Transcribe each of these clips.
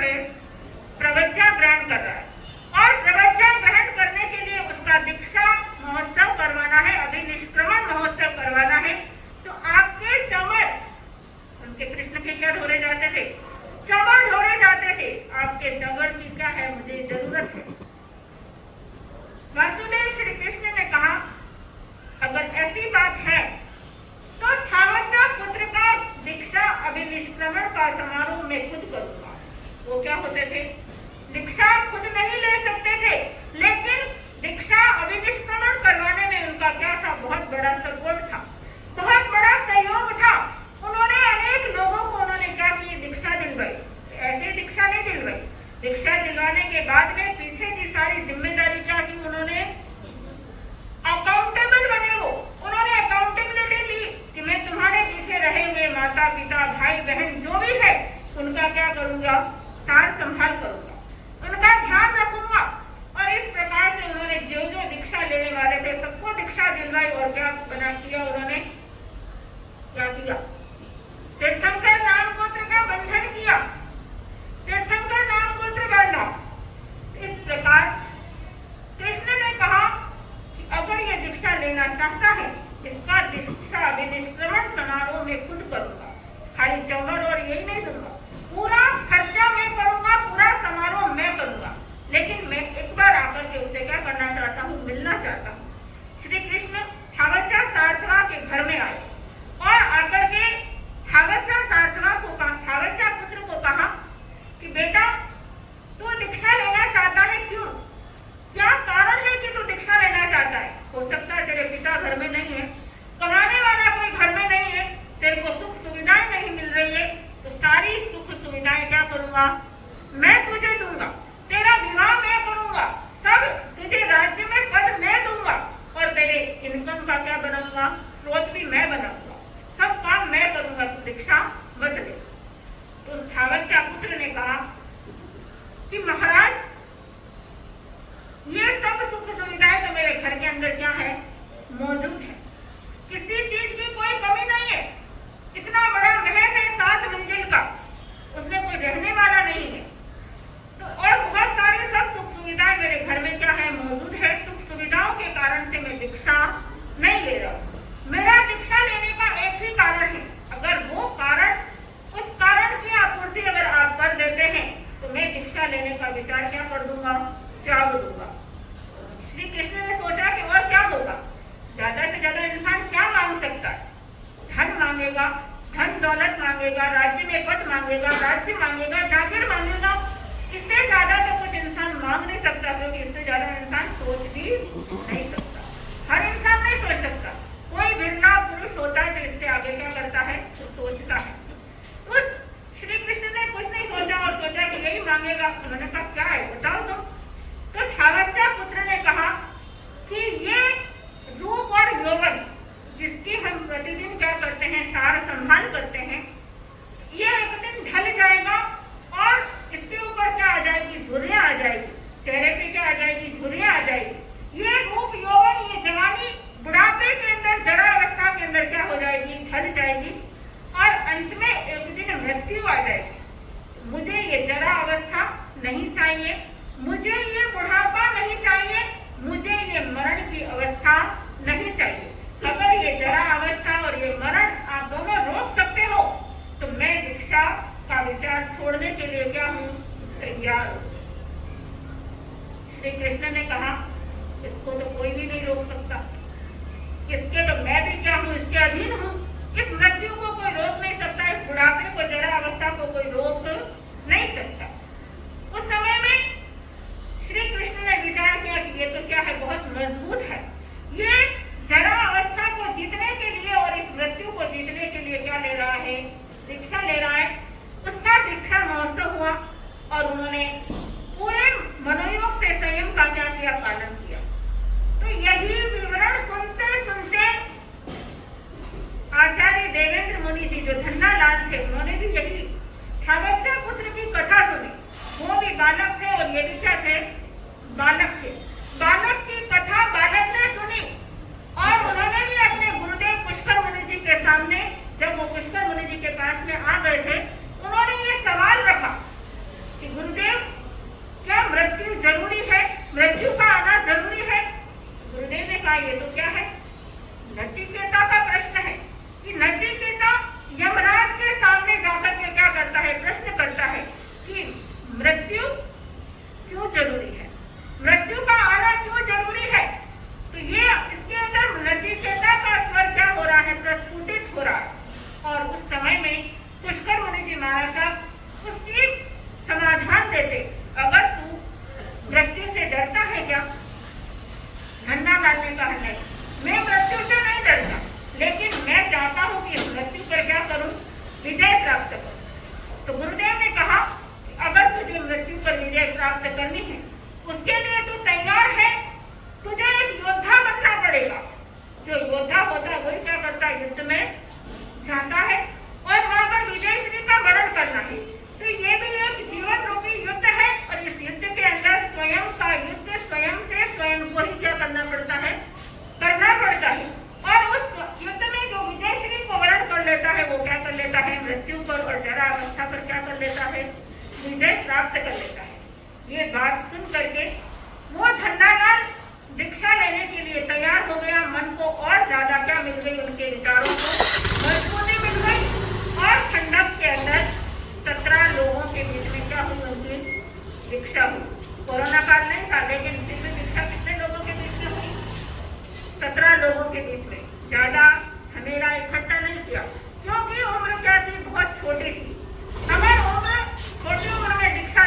है, प्रवचन ग्रहण कर रहा है और प्रवचन ग्रहण करने के लिए उसका दीक्षा महोत्सव करवाना है, अभिनिष्क्रमण महोत्सव करवाना है। तो आपके चमर, उनके कृष्ण के क्या ढोरे जाते थे, चमर ढोरे जाते थे, आपके चमर की क्या है, मुझे जरूरत है। वासुदेव श्री कृष्ण ने कहा अगर ऐसी बात है तो थावचा पुत्र का दीक्षा अभिनिष्क्रमण का समारोह में खुद करूंगा। वो क्या होते थे, दीक्षा खुद नहीं ले सकते थे, लेकिन दीक्षा अभिनिष्क्रमण करवाने में उनका क्या था, बहुत बड़ा सपोर्ट था, बहुत बड़ा सहयोग था। उन्होंने अनेक लोगों को उन्होंने क्या की, दीक्षा दिलवाई। ऐसे दीक्षा नहीं दिलवाई, दीक्षा दिलवाने के बाद में पीछे की सारी जिम्मेदारी क्या की, उन्होंने अकाउंटेबल बने। वो उन्होंने अकाउंटेबिलिटी ली कि मैं तुम्हारे पीछे रहे हुए माता पिता भाई बहन जो भी है उनका क्या करूंगा, सार संभाल करूंगा, उनका ध्यान रखूंगा। और इस प्रकार से उन्होंने जो जो दीक्षा लेने वाले थे सबको दीक्षा दिलवाई और क्या बना किया, उन्होंने क्या किया, तीर्थंकर नाम गोत्र का बंधन किया, तीर्थंकर नाम गोत्र बांधा। इस प्रकार कृष्ण ने कहा कि अगर ये दीक्षा लेना चाहता है, इसका दीक्षा अभिनिष्क्रमण समारोह में खुद करूंगा, खाली चौहर और यही नहीं दूंगा, पूरा खर्चा मैं करूंगा, पूरा समारोह मैं करूंगा। लेकिन मैं एक बार आकर के उससे क्या करना चाहता हूँ, मिलना चाहता हूँ। श्री कृष्ण थावचा सार्थवा के घर में आए और आकर के थावचा सार्थवा को कहा, थावचा पुत्र को कहा कि बेटा तू दीक्षा लेना चाहता है, क्यों, क्या कारण है कि तू दीक्षा लेना चाहता है? हो सकता है तेरे पिता घर में नहीं है, कमाने वाला कोई घर में नहीं है, तेरे को सुख सुविधाएं नहीं मिल रही है, तो सारी सुख सुविधाएं क्या करूंगा, मैं तुझे दूंगा, तेरा विवाह मैं करूंगा, सब तुझे राज्य में पद मैं दूंगा और तेरे इनकम का क्या बनाऊंगा, स्रोत भी मैं बनाऊंगा, सब काम मैं करूंगा, तू दीक्षा मत ले। तो उस थावचा पुत्र ने कहा कि महाराज ये सब सुख सुविधाएं तो मेरे घर के अंदर क्या है, मौजूद है, किसी चीज की कोई कमी नहीं है, इतना बड़ा महल है 7 मंजिल का, उसमें कोई रहने वाला नहीं है, तो और बहुत सारी सब सुख सुविधाएं मेरे घर में क्या है, मौजूद है। सुख सुविधाओं के कारण से मैं दीक्षा नहीं ले रहा हूँ। मेरा दीक्षा लेने का एक ही कारण है, अगर वो कारण, उस कारण की आपूर्ति अगर आप कर देते हैं तो मैं दीक्षा लेने का विचार क्या कर दूंगा, त्याग दूंगा। श्री कृष्ण ने सोचा कि और क्या होगा, ज्यादा से ज्यादा इंसान क्या मांग सकता है, धन मांगेगा, धन दौलत मांगेगा, राज्य में पद मांगेगा, राज्य मांगेगा, जागीर मांगेगा, इससे ज्यादा तो कुछ इंसान मांग नहीं सकता, क्योंकि इससे ज्यादा इंसान सोच भी नहीं सकता, हर इंसान नहीं सोच सकता। कोई बिरला पुरुष होता है जो इससे आगे क्या करता है, तो सोचता है। तो श्री कृष्ण ने कुछ नहीं सोचा और सोचा कि यही मांगेगा। उन्होंने कहा क्या है बताओ तुम। तो थावचा पुत्र ने कहा कि ये रूप और यौवन जिसकी हम प्रतिदिन क्या करते हैं, सार संभाल करते हैं, ये एक दिन ढल जाएगा और इसके ऊपर क्या आ जाएगी, झुर्रियां आ जाएगी, चेहरे पे क्या आ जाएगी, झुर्रियां आ जाएगी। ये रूप यौवन, ये जवानी बुढ़ापे के अंदर, जरा अवस्था के अंदर क्या हो जाएगी, ढल जाएगी और अंत में एक दिन मृत्यु आ जाएगी। मुझे ये जरा अवस्था नहीं चाहिए, मुझे ये बुढ़ापा नहीं चाहिए, मुझे ये मरण की अवस्था नहीं चाहिए। अगर ये जरा अवस्था और ये मरण आप दोनों रोक सकते हो तो मैं दीक्षा का विचार छोड़ने के लिए क्या हूँ, तैयार हूँ। श्री कृष्ण ने कहा इसको तो कोई भी नहीं रोक सकता, इसके तो मैं भी क्या हूँ, इसके अधीन हूँ, इस मृत्यु को कोई रोक नहीं सकता, इस बुढ़ापे को, जरा अवस्था को कोई रोक नहीं सकता। उस समय में श्री कृष्ण ने विचार किया कि ये तो क्या है, बहुत मजबूत है, ये जरा अवस्था को जीतने के लिए और इस मृत्यु को जीतने के लिए क्या ले रहा है, दीक्षा ले रहा है। उसका दीक्षा महोत्सव हुआ और उन्होंने पूरे मनोयोग से संयम का क्या किया, पालन किया। तो यही विवरण सुनते सुनते आचार्य देवेंद्र मुनि जी जो धन्नालाल थे, उन्होंने भी यही थावचा पुत्र की कथा सुनी। वो भी बालक थे और ये भी क्या थे, बालक थे। बालक की कथा बालक ने सुनी और उन्होंने भी अपने गुरुदेव पुष्कर मुनि जी के सामने, जब वो पुष्कर मुनि जी के पास में आ गए थे, उन्होंने ये सवाल रखा कि लेता है मृत्यु पर और जरा अवस्था पर क्या कर लेता है, विजय प्राप्त कर लेता है। ये बात सुन करके वो झंडालाल दीक्षा लेने के लिए तैयार हो गया। मन को और ज्यादा क्या मिल गई, उनके विचारों को मजबूती मिल गई और खंडक के अंदर 17 लोगों के बीच में क्या हुई, उनकी दीक्षा हुई। कोरोना काल नहीं था, लेकिन दिव्य दीक्षा कितने लोगों के बीच में हुई, 17 लोगों के बीच में। ज्यादा झमेला इकट्ठा नहीं किया, क्योंकि उम्र क्या थी, बहुत छोटी थी। हमें उम्र छोटी उम्र में दीक्षा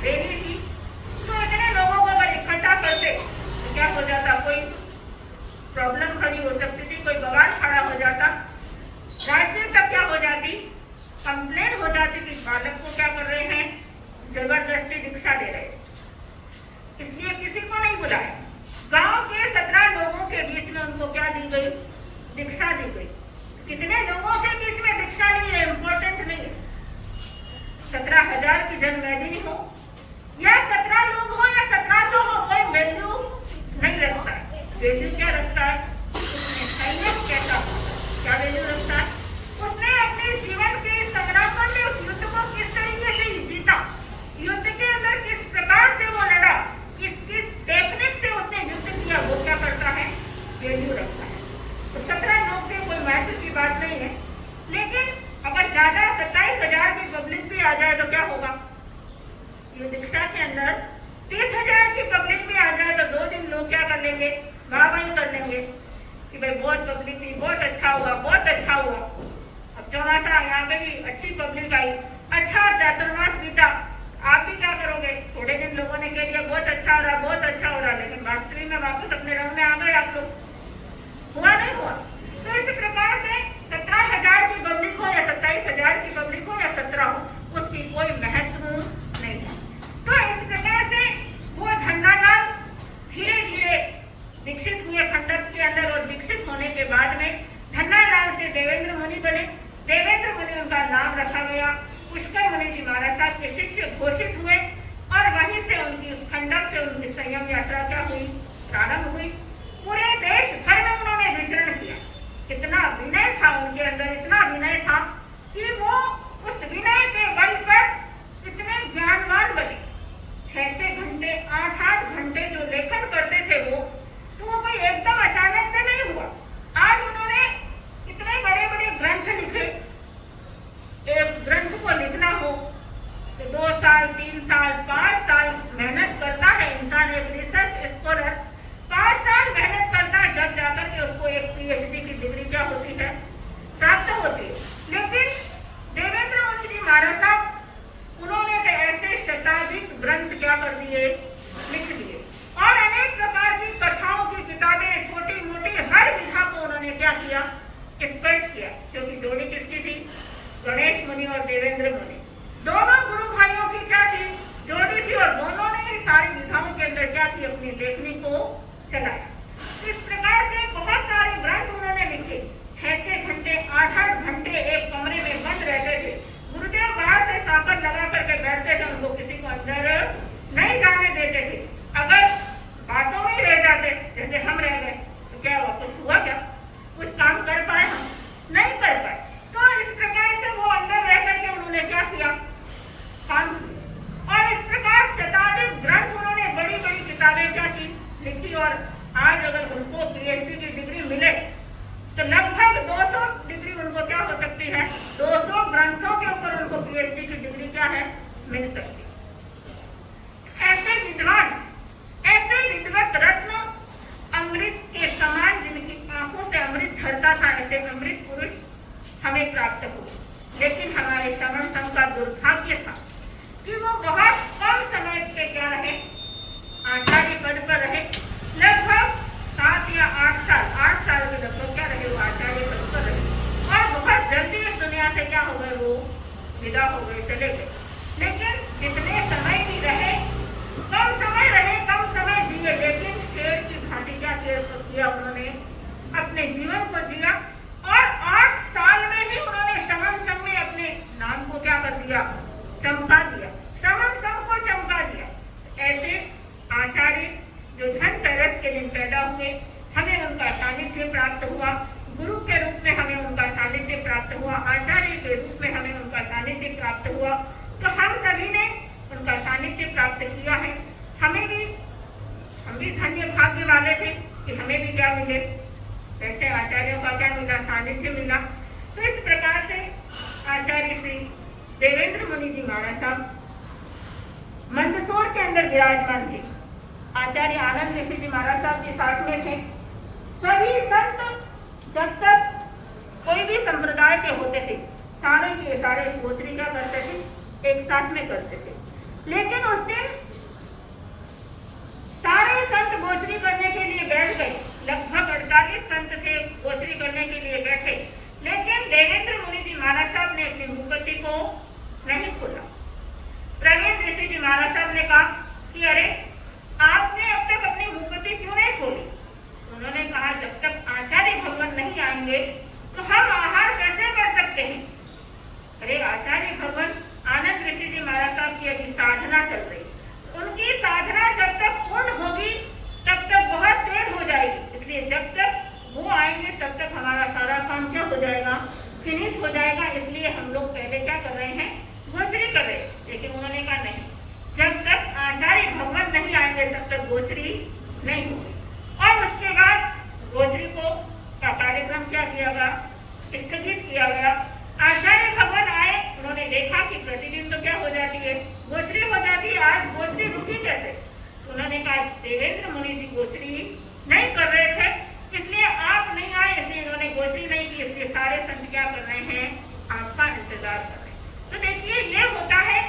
देनी थी, तो इतने लोगों को अगर इकट्ठा करते तो क्या हो जाता, कोई प्रॉब्लम खड़ी हो सकती थी, कोई बवाल खड़ा हो जाता, राज्य तक क्या हो जाती, कंप्लेन हो जाती कि बालक को क्या कर रहे हैं, जबरदस्ती दीक्षा दे रहे। इसलिए किसी को नहीं बुलाया। गांव के 17 लोगों के बीच में उनको क्या दी गई, दीक्षा दी गई। कितने लोगों के बीच में दीक्षा ली है इम्पोर्टेंट नहीं है। 17,000 की जनवैदिनी हो या 17 लोग हो या 1700 हो, कोई वैल्यू नहीं रखता है। वैल्यू क्या रखता है, उसने संयम कैसा, क्या वैल्यू रखता है, उसने अपने जीवन के संग्राम में उस युद्ध को किस तरीके से जीता, युद्ध के अंदर किस प्रकार से वो लड़ा, किस टेक्निक से उसने युद्ध किया, वो क्या करता है, वैल्यू रखता है। तो 17 लोग से कोई महत्व की बात नहीं है। लेकिन अगर ज्यादा 27,000 की पब्लिक भी आ जाए तो क्या होगा, ये दीक्षा के अंदर 30,000 की पब्लिक भी आ जाए तो 2 दिन लोग क्या कर लेंगे, वाहवाही कर लेंगे कि भाई बहुत पब्लिक थी, बहुत अच्छा हुआ, बहुत अच्छा हुआ। अब चौमासा यहाँ पे भी अच्छी पब्लिक आई, अच्छा चातुर्मास बीता, आप भी क्या करोगे, थोड़े दिन लोगों ने कह दिया बहुत अच्छा हो रहा, बहुत अच्छा हो रहा, लेकिन वास्तविक में वापस अपने रंग में आ गए आप लोग, हुआ नहीं हुआ। तो इस प्रकार से 17,000 की पब्लिक हो या 27,000 की पब्लिक हो या 17 हो, उसकी कोई महत्व नहीं था। तो इस प्रकार से वो झंडालाल धीरे धीरे दीक्षित हुए खंडक के अंदर, और दीक्षित होने के बाद में झंडालाल से देवेंद्र मुनि बने। देवेंद्र मुनि उनका नाम रखा गया। पुष्कर मुनि जी महाराज साहब के शिष्य घोषित हुए और वहीं से उनकी उस खंडक से उनकी संयम यात्रा क्या हुई, प्रारंभ हुई। पूरे देश भर में उन्होंने विचरण किया। कितना विनय था उनके अंदर, इतना विनय था कि वो उस विनय के बल पर इतने ज्ञानवान बने। 6-6 घंटे 8-8 घंटे जो लेखन करते थे वो, तो वो कोई एकदम अचानक से नहीं हुआ। आज उन्होंने इतने बड़े बड़े ग्रंथ लिखे। एक ग्रंथ को लिखना हो तो 2 साल 3 साल 5 साल मेहनत करता है इंसान। एक रिसर्च स्कॉलर 5 साल मेहनत करता है, जब जाकर के उसको एक PhD की डिग्री क्या होती है, प्राप्त होती है। लेकिन देवेंद्र मुनि जी महाराज साहब, उन्होंने तो ऐसे शताधिक ग्रंथ क्या कर दिए, लिख दिए, और अनेक प्रकार की कथाओं की किताबें, छोटी मोटी हर विधा को उन्होंने क्या किया, स्पर्श किया। क्योंकि जोड़ी किसकी थी, गणेश मुनि और देवेंद्र मुनि, दोनों गुरु भाइयों की क्या थी, जोड़ी थी, और दोनों ने ही सारी विधाओं के अंदर क्या की, अपनी लेखनी को चलाया। इस प्रकार से बहुत सारे ग्रंथ उन्होंने लिखे। 6-6 घंटे 8-8 घंटे एक कमरे में बंद रहते थे। गुरुदेव बाहर से सापर लगा करके बैठते थे, उनको किसी को अंदर नहीं जाने देते थे। अगर बातों में रह जाते, जैसे हम रह गए, तो क्या हुआ, कुछ हुआ क्या, कुछ काम कर पाए, हम नहीं कर पाए। तो इस प्रकार से वो अंदर रह करके उन्होंने क्या किया, काम किया। और इस प्रकार शताधिक ग्रंथ उन्होंने, बड़ी बड़ी किताबें क्या की, लिखी। और आज अगर उनको PhD की डिग्री मिले तो लगभग 200 डिग्री उनको क्या हो सकती है, 200 ग्रंथों के ऊपर उनको PhD की डिग्री क्या है, मिल सकती है। ऐसे विद्वान, ऐसे विद्वत रत्न, अमृत के समान जिनकी आंखों से अमृत झरता था, ऐसे अमृत पुरुष हमें प्राप्त हुए। लेकिन हमारे श्रवण संघ का दुर्भाग्य था कि वो बहुत कम समय के क्या रहे, आचार्य पद पर रहे। लगभग 7 या 8 साल, 8 साल के लगभग क्या रहे, वो आचार्य पद पर रहे, और बहुत जल्दी इस दुनिया से क्या हो गए, वो विदा हो गए, चले गए। लेकिन जितने समय भी रहे, कम समय रहे, कम समय जिए, लेकिन शेर की भांति क्या किया उन्होंने, अपने जीवन को जिया। और 8 साल में ही उन्होंने श्रवण संघ में अपने नाम को क्या कर दिया, चमका दिया, श्रवण संघ को चमका दिया। ऐसे आचार्य जो धनतेरस के दिन पैदा हुए, हमें उनका सानिध्य प्राप्त हुआ, गुरु के रूप में हमें उनका सानिध्य प्राप्त हुआ। आचार्य के रूप में हमें उनका सानिध्य प्राप्त हुआ। तो हम सभी ने उनका सानिध्य प्राप्त किया है। हम भी धन्य भाग्य वाले थे कि हमें भी क्या मिले, वैसे आचार्यों का क्या मिला, सानिध्य मिला। तो इस प्रकार से आचार्य श्री देवेंद्र मुनि जी महाराज साहब मंदसौर के अंदर विराजमान थे। आचार्य आनंद ऋषि जी महाराज साहब के साथ में थे। सभी संत जब तक कोई भी संप्रदाय के होते थे, सारे के सारे गोचरी क्या करते थे, एक साथ में करते थे। लेकिन उस दिन सारे संत गोचरी करने के लिए बैठ गए। लगभग 48 संत थे, गोचरी करने के लिए बैठे। लेकिन देवेंद्र मुनि जी महाराज साहब ने अपनी मुखपति को नहीं खोला। प्रवीण ऋषि जी महाराज साहब ने कहा कि अरे आपने अब तक अपनी मुखपति क्यों नहीं खोली? उन्होंने कहा जब तक आचार्य भगवान नहीं आएंगे तो हम आहार कैसे कर सकते हैं? अरे आचार्य भगवान आनंद ऋषि जी महाराज साहब की अभी साधना चल रही, उनकी साधना जब तक पूर्ण होगी तब तक बहुत देर हो जाएगी। इसलिए जब तक वो आएंगे तब तक हमारा सारा काम क्या हो जाएगा, फिनिश हो जाएगा। इसलिए हम लोग पहले क्या कर रहे हैं, गोचरी कर रहे हैं। लेकिन उन्होंने कहा नहीं, जब तक आचार्य भगवान नहीं आएंगे तब तक गोचरी नहीं होगी। और उसके बाद गोचरी का कार्यक्रम क्या किया गया, स्थगित किया गया। आचार्य भगवान आए, उन्होंने देखा कि प्रतिदिन तो क्या हो जाती है, गोचरी हो जाती है, आज गोचरी रुकी कैसे? उन्होंने कहा देवेंद्र मुनि जी गोचरी नहीं कर रहे थे, इसलिए आप नहीं आए, इसलिए उन्होंने गोचरी नहीं की। इसलिए सारे संत क्या कर रहे हैं, आपका इंतजार कर रहे हैं। तो देखिए ये होता है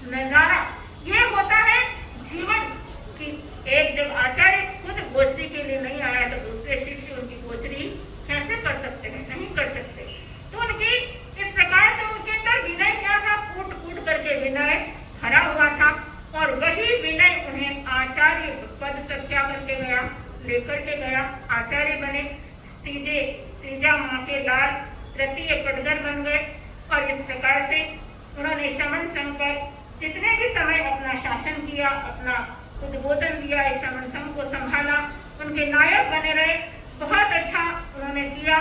नजारा, ये होता है जीवन की। एक जब आचार्य खुद गोचरी के लिए नहीं आया तो दूसरे शिष्य उनकी गोचरी कैसे कर सकते हैं, नहीं कर सकते। तो उनकी इस प्रकार से उनके अंदर विनय क्या था, कूट कूट करके विनय भरा हुआ था। और वही विनय उन्हें आचार्य पद तक क्या करके गया, लेकर के गया। आचार्य बने, तीजा माँ के लाल, तृतीय कटगर बन गए। और इस प्रकार से उन्होंने शमन संघ पर जितने भी समय अपना शासन किया, अपना उद्बोधन दिया, इस शमन संघ को संभाला, उनके नायक बने रहे। बहुत अच्छा उन्होंने किया।